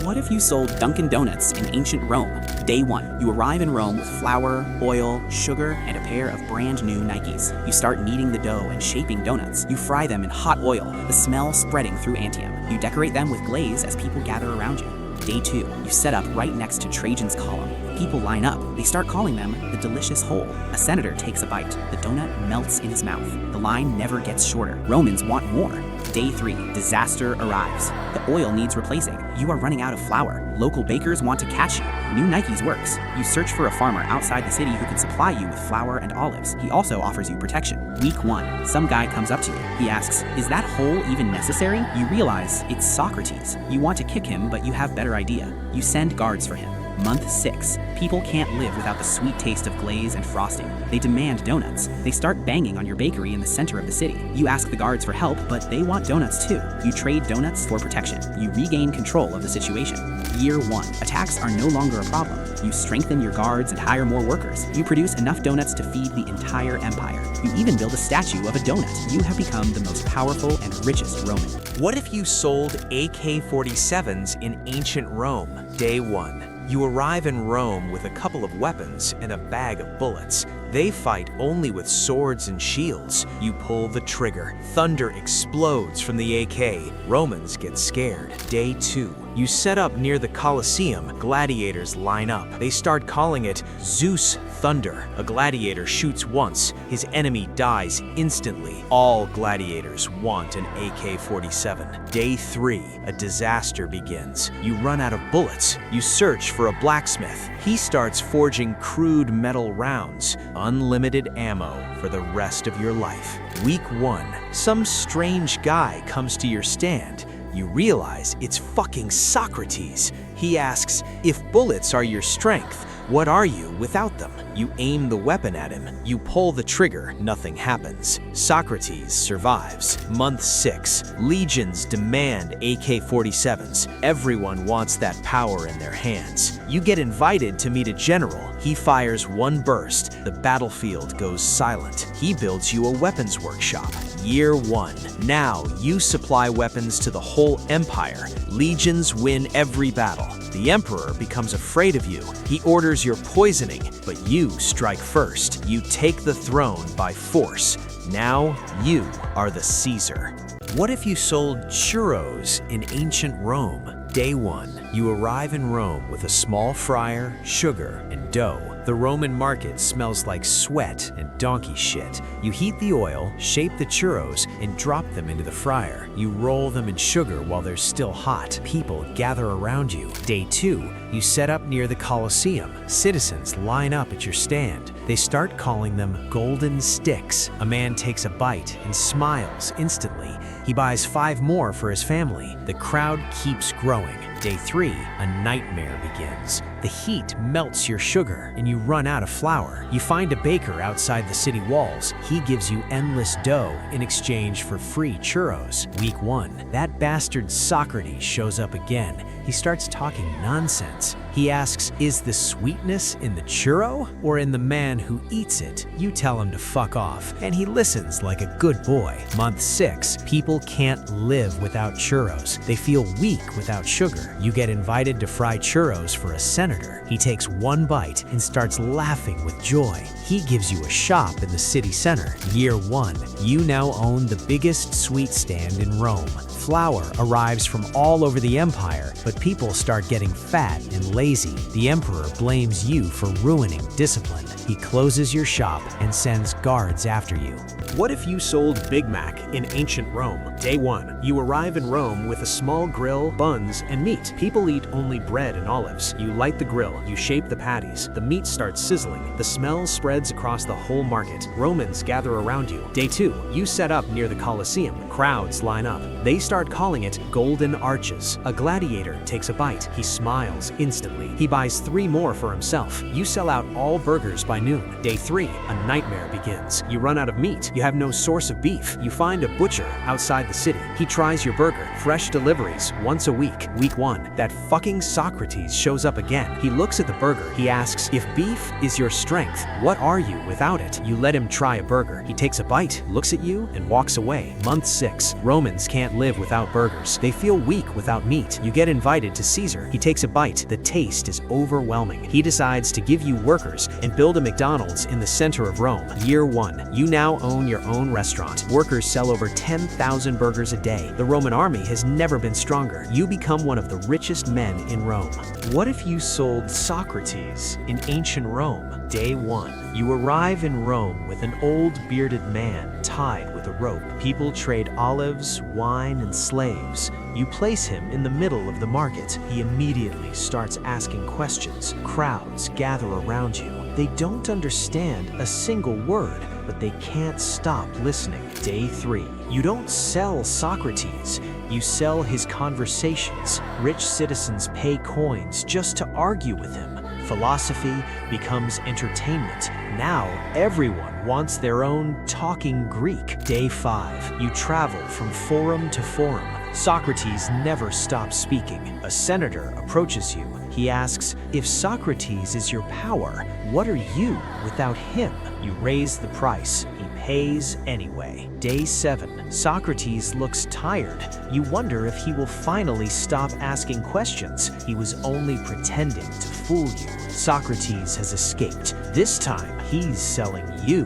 What if you sold Dunkin' Donuts in ancient Rome? Day 1. You arrive in Rome with flour, oil, sugar, and a pair of brand new Nikes. You start kneading the dough and shaping donuts. You fry them in hot oil, the smell spreading through Antium. You decorate them with glaze as people gather around you. Day 2. You set up right next to Trajan's column. People line up. They start calling them the delicious whole. A senator takes a bite. The donut melts in his mouth. The line never gets shorter. Romans want more. Day 3. Disaster arrives. The oil needs replacing. You are running out of flour. Local bakers want to catch you. New Nikes works. You search for a farmer outside the city who can supply you with flour and olives. He also offers you protection. Week 1. Some guy comes up to you. He asks, "Is that hole even necessary?" You realize it's Socrates. You want to kick him, but you have better idea. You send guards for him. Month 6. People can't live without the sweet taste of glaze and frosting. They demand donuts. They start banging on your bakery in the center of the city. You ask the guards for help, but they want donuts too. You trade donuts for protection. You regain control of the situation. Year 1. Attacks are no longer a problem. You strengthen your guards and hire more workers. You produce enough donuts to feed the entire empire. You even build a statue of a donut. You have become the most powerful and richest Roman. What if you sold AK-47s in ancient Rome? Day 1. You arrive in Rome with a couple of weapons and a bag of bullets. They fight only with swords and shields. You pull the trigger. Thunder explodes from the AK. Romans get scared. Day 2. You set up near the Colosseum. Gladiators line up. They start calling it Zeus Thunder. A gladiator shoots once. His enemy dies instantly. All gladiators want an AK-47. Day 3. A disaster begins. You run out of bullets. You search for a blacksmith. He starts forging crude metal rounds. Unlimited ammo for the rest of your life. Week 1. Some strange guy comes to your stand. You realize it's fucking Socrates. He asks, "If bullets are your strength, what are you without them?" You aim the weapon at him. You pull the trigger. Nothing happens. Socrates survives. Month 6. Legions demand AK-47s. Everyone wants that power in their hands. You get invited to meet a general. He fires one burst. The battlefield goes silent. He builds you a weapons workshop. Year 1. Now you supply weapons to the whole empire. Legions win every battle. The emperor becomes afraid of you. He orders your poisoning, but you strike first. You take the throne by force. Now you are the Caesar. What if you sold churros in ancient Rome? Day 1. You arrive in Rome with a small fryer, sugar, and dough. The Roman market smells like sweat and donkey shit. You heat the oil, shape the churros, and drop them into the fryer. You roll them in sugar while they're still hot. People gather around you. Day 2. You set up near the Colosseum. Citizens line up at your stand. They start calling them golden sticks. A man takes a bite and smiles instantly. He buys 5 more for his family. The crowd keeps growing. Day 3, a nightmare begins. The heat melts your sugar and you run out of flour. You find a baker outside the city walls. He gives you endless dough in exchange for free churros. Week 1, that bastard Socrates shows up again. He starts talking nonsense. He asks, "Is the sweetness in the churro or in the man who eats it?" You tell him to fuck off, and he listens like a good boy. Month 6, people can't live without churros. They feel weak without sugar. You get invited to fry churros for a senator. He takes one bite and starts laughing with joy. He gives you a shop in the city center. Year 1, you now own the biggest sweet stand in Rome. Flour arrives from all over the empire, but people start getting fat and lazy. The emperor blames you for ruining discipline. He closes your shop and sends guards after you. What if you sold Big Mac in ancient Rome? Day 1. You arrive in Rome with a small grill, buns, and meat. People eat only bread and olives. You light the grill. You shape the patties. The meat starts sizzling. The smell spreads across the whole market. Romans gather around you. Day 2. You set up near the Colosseum. Crowds line up. They start calling it Golden Arches. A gladiator takes a bite. He smiles instantly. He buys 3 more for himself. You sell out all burgers by noon. Day 3. A nightmare begins. You run out of meat. You have no source of beef. You find a butcher outside the city. He tries your burger. Fresh deliveries once a week. Week 1. That fucking Socrates shows up again. He looks at the burger. He asks, "If beef is your strength, what are you without it?" You let him try a burger. He takes a bite, looks at you, and walks away. Month 6. Romans can't live without burgers. They feel weak without meat. You get invited to Caesar. He takes a bite. The taste is overwhelming. He decides to give you workers and build a McDonald's in the center of Rome. Year 1. You now own your own restaurant. Workers sell over 10,000 burgers a day. The Roman army has never been stronger. You become one of the richest men in Rome. What if you sold Socrates in ancient Rome? Day 1. You arrive in Rome with an old bearded man tied with a rope. People trade olives, wine, and slaves. You place him in the middle of the market. He immediately starts asking questions. Crowds gather around you. They don't understand a single word, but they can't stop listening. Day 3. You don't sell Socrates. You sell his conversations. Rich citizens pay coins just to argue with him. Philosophy becomes entertainment. Now everyone wants their own talking Greek. Day 5. You travel from forum to forum. Socrates never stops speaking. A senator approaches you. He asks, if Socrates is your power, what are you without him? You raise the price. He pays anyway. Day 7. Socrates looks tired. You wonder if he will finally stop asking questions. He was only pretending to fool you. Socrates has escaped. This time, he's selling you.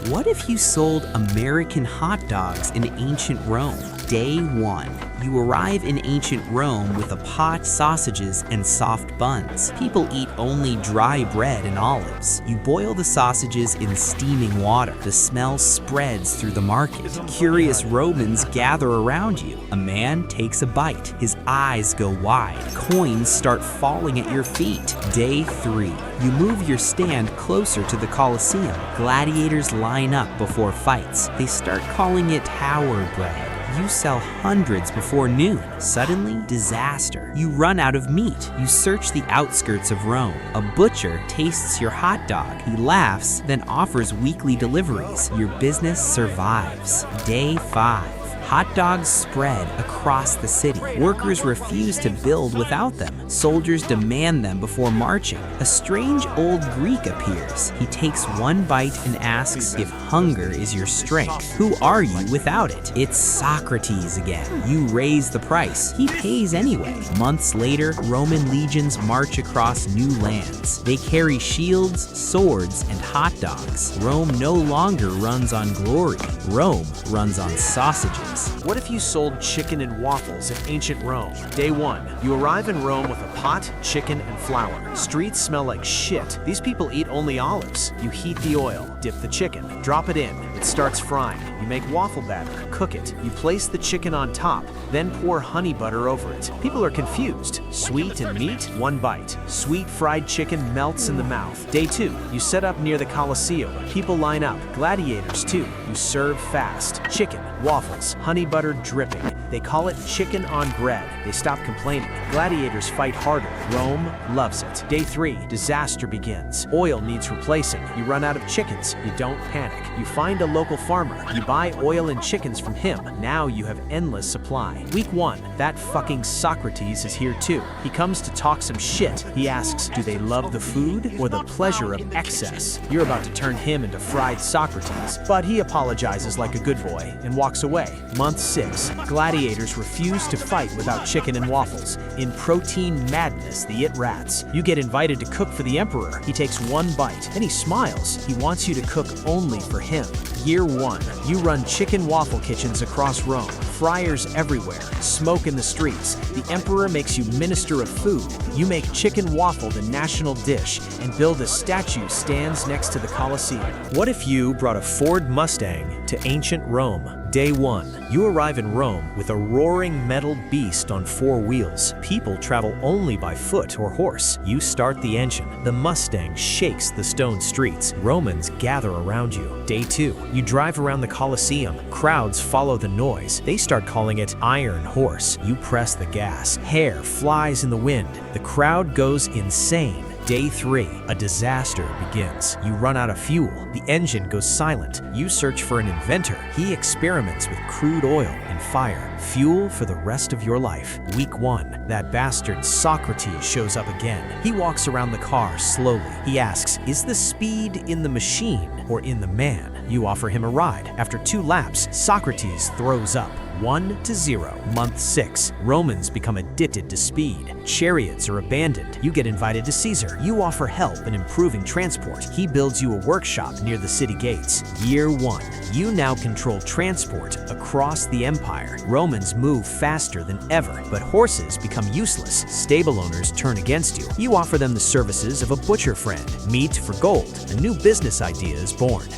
What if you sold American hot dogs in ancient Rome? Day 1. You arrive in ancient Rome with a pot, sausages, and soft buns. People eat only dry bread and olives. You boil the sausages in steaming water. The smell spreads through the market. Curious Romans gather around you. A man takes a bite. His eyes go wide. Coins start falling at your feet. Day 3. You move your stand closer to the Colosseum. Gladiators line up before fights. They start calling it tower bread. You sell hundreds before noon. Suddenly, disaster. You run out of meat. You search the outskirts of Rome. A butcher tastes your hot dog. He laughs, then offers weekly deliveries. Your business survives. Day 5. Hot dogs spread across the city. Workers refuse to build without them. Soldiers demand them before marching. A strange old Greek appears. He takes one bite and asks if hunger is your strength. Who are you without it? It's Socrates again. You raise the price. He pays anyway. Months later, Roman legions march across new lands. They carry shields, swords, and hot dogs. Rome no longer runs on glory. Rome runs on sausages. What if you sold chicken and waffles in ancient Rome? Day 1. You arrive in Rome with a pot, chicken, and flour. Streets smell like shit. These people eat only olives. You heat the oil, dip the chicken, drop it in. It starts frying. You make waffle batter, cook it. You place the chicken on top, then pour honey butter over it. People are confused. Sweet and meat? One bite. Sweet fried chicken melts in the mouth. Day 2. You set up near the Colosseum. People line up. Gladiators too. You serve fast. Chicken, waffles, honey butter dripping. They call it chicken on bread. They stop complaining. Gladiators fight harder. Rome loves it. Day 3. Disaster begins. Oil needs replacing. You run out of chickens. You don't panic. You find a local farmer. You buy oil and chickens from him. Now you have endless supply. Week 1. That fucking Socrates is here too. He comes to talk some shit. He asks, do they love the food or the pleasure of excess? You're about to turn him into fried Socrates, but he apologizes like a good boy and walks away. Month 6. Gladiators refuse to fight without chicken and waffles. In protein madness, they eat rats. You get invited to cook for the emperor. He takes one bite, and he smiles. He wants you to cook only for him. Year 1. You run chicken waffle kitchens across Rome. Fryers everywhere. Smoke in the streets. The emperor makes you minister of food. You make chicken waffle the national dish and build a statue stands next to the Colosseum. What if you brought a Ford Mustang to ancient Rome? Day 1. You arrive in Rome with a roaring metal beast on 4 wheels. People travel only by foot or horse. You start the engine. The Mustang shakes the stone streets. Romans gather around you. Day 2. You drive around the Colosseum. Crowds follow the noise. They start calling it Iron Horse. You press the gas. Hair flies in the wind. The crowd goes insane. Day 3. A disaster begins. You run out of fuel. The engine goes silent. You search for an inventor. He experiments with crude oil and fire. Fuel for the rest of your life. Week 1. That bastard Socrates shows up again. He walks around the car slowly. He asks, is the speed in the machine or in the man? You offer him a ride. After 2 laps, Socrates throws up. 1-0. Month 6. Romans become addicted to speed. Chariots are abandoned. You get invited to Caesar. You offer help in improving transport. He builds you a workshop near the city gates. Year 1. You now control transport across the empire. Romans move faster than ever, but horses become useless. Stable owners turn against you. You offer them the services of a butcher friend. Meat for gold. A new business idea is born.